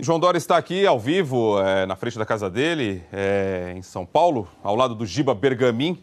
E João Dória está aqui ao vivo, na frente da casa dele, em São Paulo, ao lado do Giba Bergamin,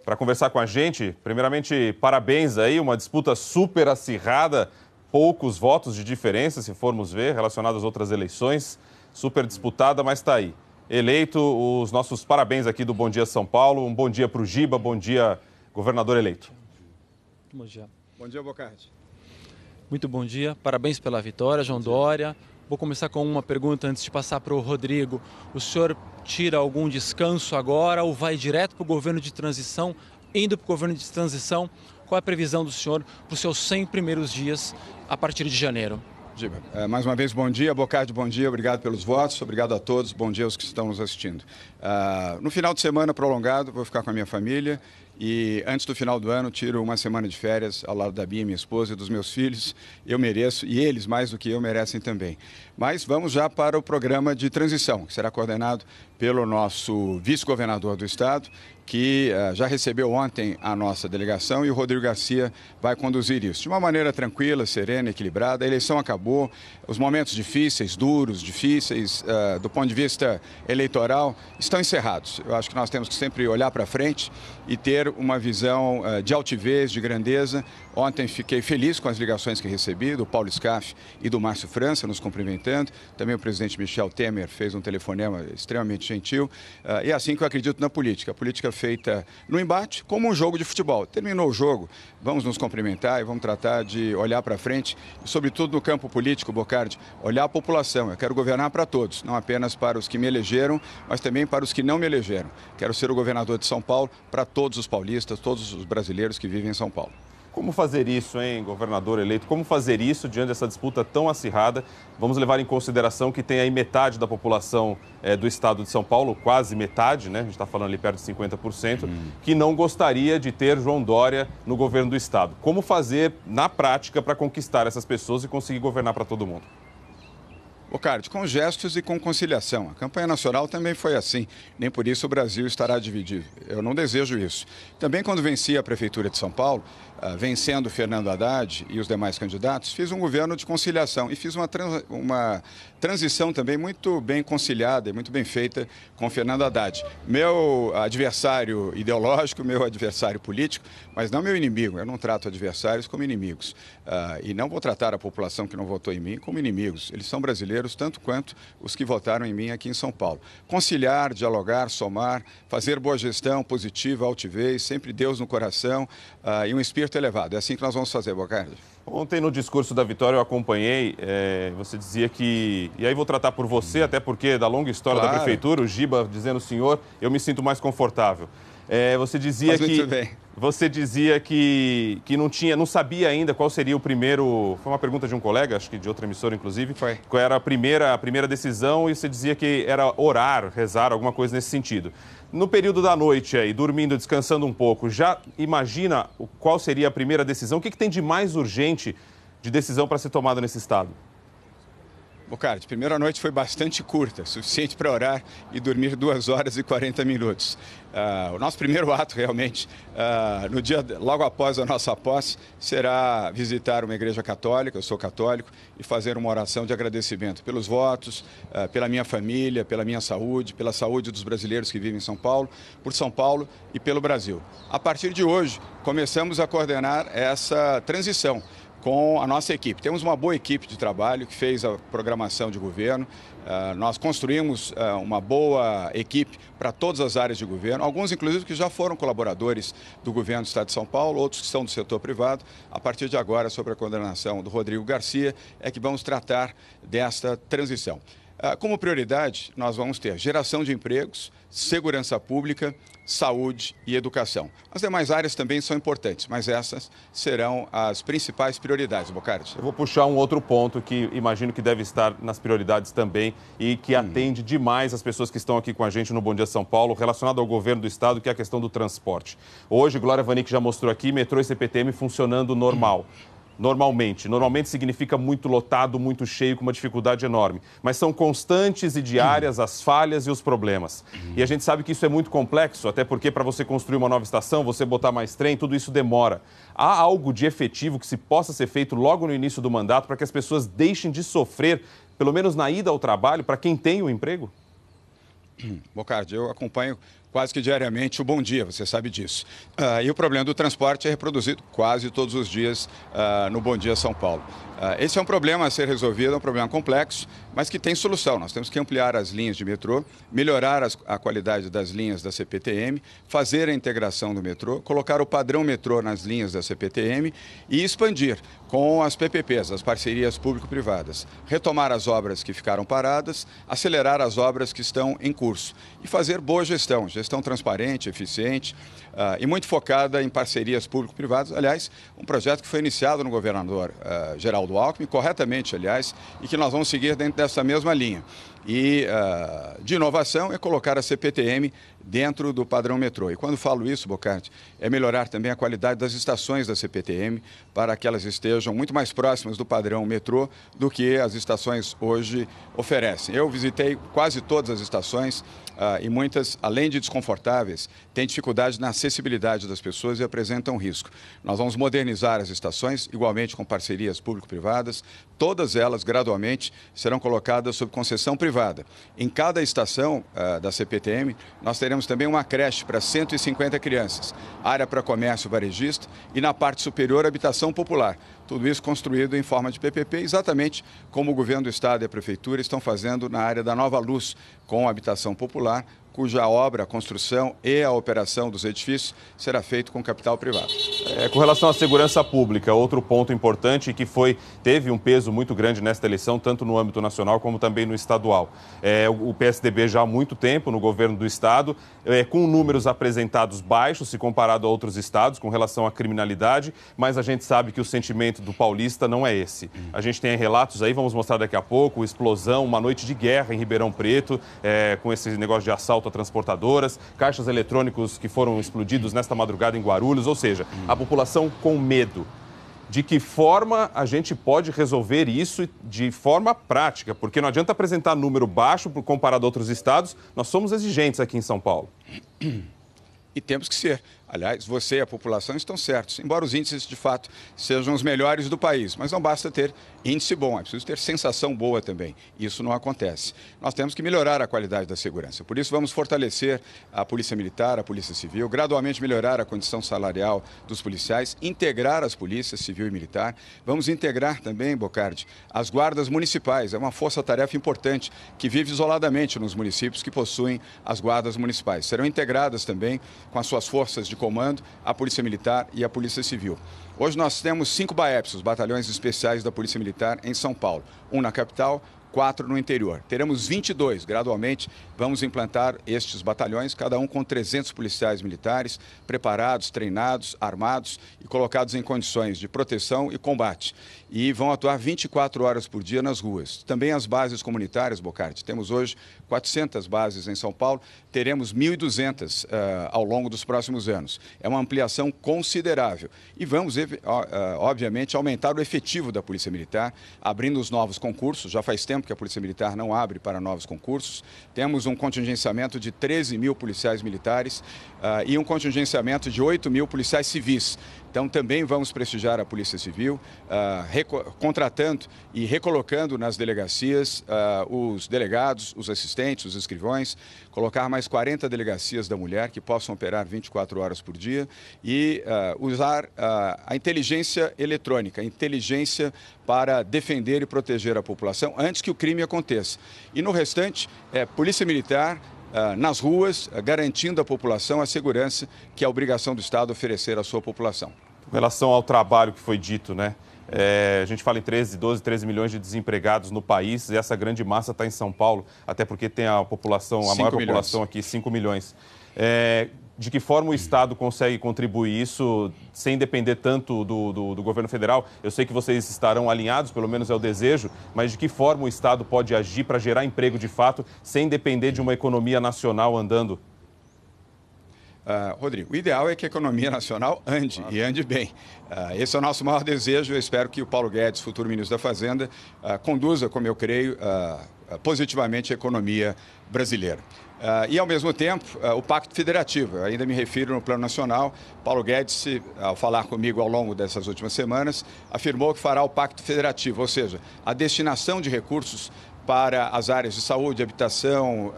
para conversar com a gente. Primeiramente, parabéns aí, uma disputa super acirrada, poucos votos de diferença, se formos ver, relacionados às outras eleições. Super disputada, mas está aí. Eleito, os nossos parabéns aqui do Bom Dia São Paulo. Um bom dia para o Giba, bom dia, governador eleito. Bom dia. Bom dia, Bocardi. Muito bom dia, parabéns pela vitória, João Dória. Vou começar com uma pergunta antes de passar para o Rodrigo. O senhor tira algum descanso agora ou vai direto para o governo de transição? Indo para o governo de transição, qual é a previsão do senhor para os seus 100 primeiros dias a partir de janeiro? Giba, mais uma vez, bom dia. Bocardi, bom dia. Obrigado pelos votos. Obrigado a todos. Bom dia aos que estão nos assistindo. No final de semana prolongado, vou ficar com a minha família. E antes do final do ano, tiro uma semana de férias ao lado da Bia, minha esposa, e dos meus filhos. Eu mereço, e eles, mais do que eu, merecem também. Mas vamos já para o programa de transição, que será coordenado pelo nosso vice-governador do Estado, que já recebeu ontem a nossa delegação, e o Rodrigo Garcia vai conduzir isso de uma maneira tranquila, serena, equilibrada. A eleição acabou, os momentos difíceis, duros, difíceis, do ponto de vista eleitoral, estão encerrados. Eu acho que nós temos que sempre olhar para frente e ter uma visão de altivez, de grandeza. Ontem fiquei feliz com as ligações que recebi, do Paulo Scaff e do Márcio França, nos cumprimentando. Também o presidente Michel Temer fez um telefonema extremamente gentil. E é assim que eu acredito na política. A política feita no embate, como um jogo de futebol. Terminou o jogo, vamos nos cumprimentar e vamos tratar de olhar para frente, e, sobretudo no campo político, Bocardi, olhar a população. Eu quero governar para todos, não apenas para os que me elegeram, mas também para os que não me elegeram. Quero ser o governador de São Paulo para todos os paulistas, todos os brasileiros que vivem em São Paulo. Como fazer isso, hein, governador eleito? Como fazer isso diante dessa disputa tão acirrada? Vamos levar em consideração que tem aí metade da população do estado de São Paulo, quase metade, né? A gente está falando ali perto de 50%, que não gostaria de ter João Dória no governo do estado. Como fazer, na prática, para conquistar essas pessoas e conseguir governar para todo mundo? Bocardi, com gestos e com conciliação. A campanha nacional também foi assim. Nem por isso o Brasil estará dividido. Eu não desejo isso. Também quando venci a Prefeitura de São Paulo, vencendo Fernando Haddad e os demais candidatos, fiz um governo de conciliação e fiz uma transição também muito bem conciliada e muito bem feita com Fernando Haddad. Meu adversário ideológico, meu adversário político, mas não meu inimigo. Eu não trato adversários como inimigos. E não vou tratar a população que não votou em mim como inimigos. Eles são brasileiros, tanto quanto os que votaram em mim aqui em São Paulo. Conciliar, dialogar, somar, fazer boa gestão, positiva, altivez, sempre Deus no coração e um espírito elevado. É assim que nós vamos fazer, Bocardi. Ontem, no discurso da vitória, eu acompanhei, você dizia que... E aí vou tratar por você, até porque da longa história da prefeitura, o Giba dizendo, senhor, eu me sinto mais confortável. Você dizia que não sabia ainda qual seria o primeiro... Foi uma pergunta de um colega, acho que de outra emissora, inclusive. Foi. Qual era a primeira decisão, e você dizia que era orar, rezar, alguma coisa nesse sentido. No período da noite aí, dormindo, descansando um pouco, já imagina qual seria a primeira decisão? O que tem de mais urgente de decisão para ser tomada nesse estado? Bocardi, primeira noite foi bastante curta, suficiente para orar e dormir 2 horas e 40 minutos. O nosso primeiro ato, realmente, no dia logo após a nossa posse, será visitar uma igreja católica, eu sou católico, e fazer uma oração de agradecimento pelos votos, pela minha família, pela minha saúde, pela saúde dos brasileiros que vivem em São Paulo, por São Paulo e pelo Brasil. A partir de hoje, começamos a coordenar essa transição com a nossa equipe. Temos uma boa equipe de trabalho que fez a programação de governo. Nós construímos uma boa equipe para todas as áreas de governo, alguns inclusive que já foram colaboradores do governo do Estado de São Paulo, outros que são do setor privado. A partir de agora, sob a coordenação do Rodrigo Garcia, é que vamos tratar desta transição. Como prioridade, nós vamos ter geração de empregos, segurança pública, saúde e educação. As demais áreas também são importantes, mas essas serão as principais prioridades, Bocardi. Eu vou puxar um outro ponto que imagino que deve estar nas prioridades também e que atende demais as pessoas que estão aqui com a gente no Bom Dia São Paulo, relacionado ao governo do estado, que é a questão do transporte. Hoje, Glória Vanik já mostrou aqui, metrô e CPTM funcionando normal. Normalmente significa muito lotado, muito cheio, com uma dificuldade enorme. Mas são constantes e diárias as falhas e os problemas. E a gente sabe que isso é muito complexo, até porque para você construir uma nova estação, você botar mais trem, tudo isso demora. Há algo de efetivo que se possa ser feito logo no início do mandato para que as pessoas deixem de sofrer pelo menos na ida ao trabalho, para quem tem o emprego? Bocardi, eu acompanho quase que diariamente o Bom Dia, você sabe disso. E o problema do transporte é reproduzido quase todos os dias no Bom Dia São Paulo. Esse é um problema a ser resolvido, é um problema complexo, mas que tem solução. Nós temos que ampliar as linhas de metrô, melhorar a qualidade das linhas da CPTM, fazer a integração do metrô, colocar o padrão metrô nas linhas da CPTM e expandir com as PPPs, as parcerias público-privadas. Retomar as obras que ficaram paradas, acelerar as obras que estão em curso e fazer boa gestão, gestão transparente, eficiente e muito focada em parcerias público-privadas. Aliás, um projeto que foi iniciado no governador Geraldo Alckmin, corretamente, aliás, e que nós vamos seguir dentro dessa mesma linha. E de inovação é colocar a CPTM dentro do padrão metrô. E quando falo isso, Bocardi, é melhorar também a qualidade das estações da CPTM para que elas estejam muito mais próximas do padrão metrô do que as estações hoje oferecem. Eu visitei quase todas as estações e muitas, além de desconfortáveis, têm dificuldade na acessibilidade das pessoas e apresentam risco. Nós vamos modernizar as estações, igualmente com parcerias público-privadas. Todas elas, gradualmente, serão colocadas sob concessão privada. Em cada estação da CPTM, nós teremos também uma creche para 150 crianças, área para comércio varejista e, na parte superior, habitação popular. Tudo isso construído em forma de PPP, exatamente como o governo do estado e a prefeitura estão fazendo na área da Nova Luz, com habitação popular, cuja obra, a construção e a operação dos edifícios será feito com capital privado. Com relação à segurança pública, outro ponto importante que teve um peso muito grande nesta eleição, tanto no âmbito nacional como também no estadual. O PSDB já há muito tempo no governo do estado, com números apresentados baixos se comparado a outros estados com relação à criminalidade, mas a gente sabe que o sentimento do paulista não é esse. A gente tem relatos aí, vamos mostrar daqui a pouco, explosão, uma noite de guerra em Ribeirão Preto, com esse negócio de assalto a transportadoras, caixas eletrônicos que foram explodidos nesta madrugada em Guarulhos, ou seja, a população com medo. De que forma a gente pode resolver isso de forma prática? Porque não adianta apresentar número baixo comparado a outros estados, nós somos exigentes aqui em São Paulo. E temos que ser. Aliás, você e a população estão certos, embora os índices, de fato, sejam os melhores do país. Mas não basta ter índice bom, é preciso ter sensação boa também. Isso não acontece. Nós temos que melhorar a qualidade da segurança. Por isso, vamos fortalecer a Polícia Militar, a Polícia Civil, gradualmente melhorar a condição salarial dos policiais, integrar as polícias civil e militar. Vamos integrar também, Bocardi, as guardas municipais. É uma força-tarefa importante que vive isoladamente nos municípios que possuem as guardas municipais. Serão integradas também com as suas forças de comando, a Polícia Militar e a Polícia Civil. Hoje nós temos 5 BAEPs, os Batalhões Especiais da Polícia Militar, em São Paulo. 1 na capital, 4 no interior. Teremos 22, gradualmente vamos implantar estes batalhões, cada um com 300 policiais militares, preparados, treinados, armados e colocados em condições de proteção e combate. E vão atuar 24 horas por dia nas ruas. Também as bases comunitárias, Bocardi. Temos hoje 400 bases em São Paulo, teremos 1.200 ao longo dos próximos anos. É uma ampliação considerável. E vamos, obviamente, aumentar o efetivo da Polícia Militar, abrindo os novos concursos. Já faz tempo que a Polícia Militar não abre para novos concursos. Temos um contingenciamento de 13 mil policiais militares e um contingenciamento de 8 mil policiais civis. Então, também vamos prestigiar a Polícia Civil, contratando e recolocando nas delegacias os delegados, os assistentes, os escrivões, colocar mais 40 delegacias da mulher que possam operar 24 horas por dia e usar a inteligência eletrônica, a inteligência para defender e proteger a população antes que o crime aconteça. E no restante, Polícia Militar, nas ruas, garantindo à população a segurança que é a obrigação do Estado oferecer à sua população. Com relação ao trabalho que foi dito, né? A gente fala em 13 milhões de desempregados no país e essa grande massa está em São Paulo, até porque tem a população, a maior população aqui, 5 milhões. De que forma o Estado consegue contribuir isso sem depender tanto do governo federal? Eu sei que vocês estarão alinhados, pelo menos é o desejo, mas de que forma o Estado pode agir para gerar emprego de fato, sem depender de uma economia nacional andando? Rodrigo, o ideal é que a economia nacional ande e ande bem. Esse é o nosso maior desejo. Eu espero que o Paulo Guedes, futuro ministro da Fazenda, conduza, como eu creio, positivamente a economia brasileira. E, ao mesmo tempo, o Pacto Federativo. Eu ainda me refiro no plano nacional. Paulo Guedes, ao falar comigo ao longo dessas últimas semanas, afirmou que fará o Pacto Federativo, ou seja, a destinação de recursos para as áreas de saúde, habitação,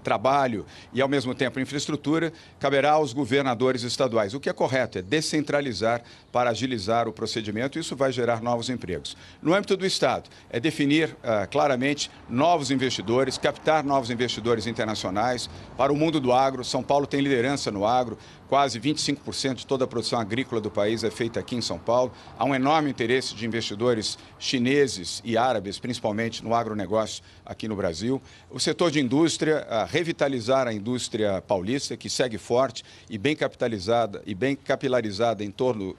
trabalho e, ao mesmo tempo, infraestrutura, caberá aos governadores estaduais. O que é correto é descentralizar para agilizar o procedimento e isso vai gerar novos empregos. No âmbito do Estado, é definir claramente novos investidores, captar novos investidores internacionais para o mundo do agro. São Paulo tem liderança no agro, quase 25% de toda a produção agrícola do país é feita aqui em São Paulo. Há um enorme interesse de investidores chineses e árabes, principalmente no agronegócio aqui no Brasil. O setor de indústria, revitalizar a indústria paulista, que segue forte e bem capitalizada e bem capilarizada em todo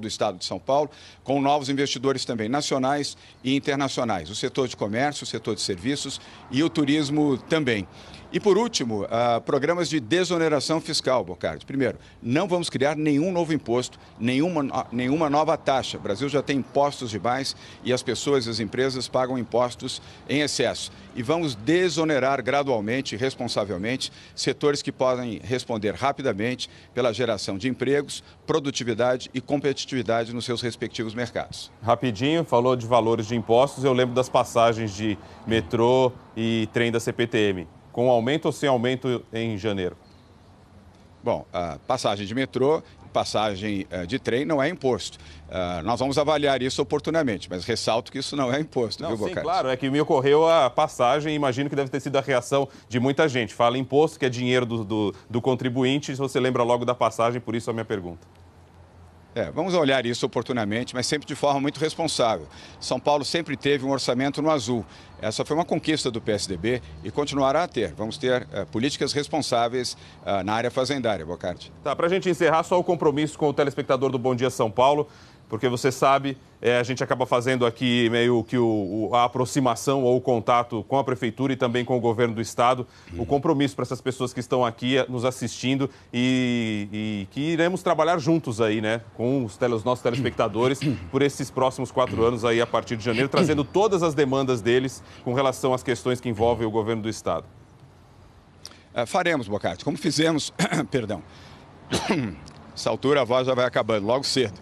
o estado de São Paulo, com novos investidores também nacionais e internacionais. O setor de comércio, o setor de serviços e o turismo também. E, por último, programas de desoneração fiscal, Bocardi. Primeiro, não vamos criar nenhum novo imposto, nenhuma nova taxa. O Brasil já tem impostos demais e as pessoas e as empresas pagam impostos em excesso. E vamos desonerar gradualmente e responsavelmente setores que podem responder rapidamente pela geração de empregos, produtividade e competitividade nos seus respectivos mercados. Rapidinho, falou de valores de impostos, eu lembro das passagens de metrô e trem da CPTM. Com aumento ou sem aumento em janeiro? Bom, a passagem de metrô, passagem de trem não é imposto. Nós vamos avaliar isso oportunamente, mas ressalto que isso não é imposto, viu, Bocardi? Sim, claro, é que me ocorreu a passagem e imagino que deve ter sido a reação de muita gente. Fala imposto, que é dinheiro do contribuinte, se você lembra logo da passagem, por isso a minha pergunta. Vamos olhar isso oportunamente, mas sempre de forma muito responsável. São Paulo sempre teve um orçamento no azul. Essa foi uma conquista do PSDB e continuará a ter. Vamos ter políticas responsáveis na área fazendária, Bocardi. Tá, para a gente encerrar, só o compromisso com o telespectador do Bom Dia São Paulo, porque você sabe, a gente acaba fazendo aqui meio que a aproximação ou o contato com a Prefeitura e também com o Governo do Estado, o compromisso para essas pessoas que estão aqui nos assistindo e que iremos trabalhar juntos aí, né, com os nossos telespectadores por esses próximos 4 anos aí a partir de janeiro, trazendo todas as demandas deles com relação às questões que envolvem o Governo do Estado. Faremos, Bocardi, como fizemos, perdão, essa altura a voz já vai acabando, logo cedo.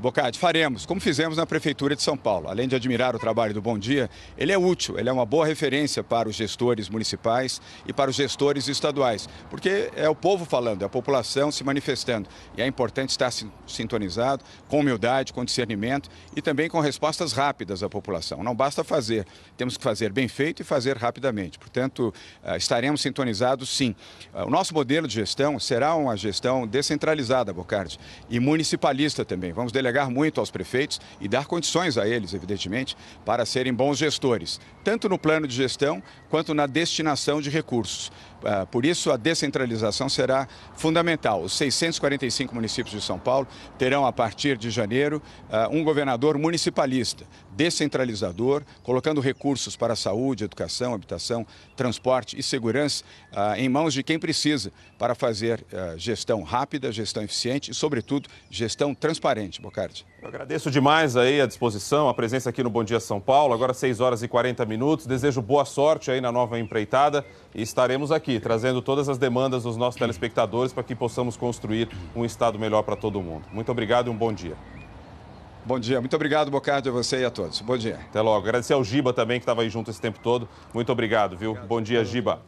Bocardi, faremos, como fizemos na Prefeitura de São Paulo. Além de admirar o trabalho do Bom Dia, ele é útil, ele é uma boa referência para os gestores municipais e para os gestores estaduais, porque é o povo falando, é a população se manifestando. E é importante estar sintonizado, com humildade, com discernimento e também com respostas rápidas à população. Não basta fazer, temos que fazer bem feito e fazer rapidamente. Portanto, estaremos sintonizados sim. O nosso modelo de gestão será uma gestão descentralizada, Bocardi, e municipalista também. Vamos delegar muito aos prefeitos e dar condições a eles, evidentemente, para serem bons gestores, tanto no plano de gestão quanto na destinação de recursos. Por isso, a descentralização será fundamental. Os 645 municípios de São Paulo terão, a partir de janeiro, um governador municipalista, descentralizador, colocando recursos para saúde, educação, habitação, transporte e segurança em mãos de quem precisa para fazer gestão rápida, gestão eficiente e, sobretudo, gestão transparente, Bocardi. Eu agradeço demais aí a disposição, a presença aqui no Bom Dia São Paulo. Agora 6 horas e 40 minutos. Desejo boa sorte aí na nova empreitada e estaremos aqui trazendo todas as demandas dos nossos telespectadores para que possamos construir um estado melhor para todo mundo. Muito obrigado e um bom dia. Bom dia. Muito obrigado, Bocardi, a você e a todos. Bom dia. Até logo. Agradecer ao Giba também, que estava aí junto esse tempo todo. Muito obrigado, viu? Bom dia, Giba.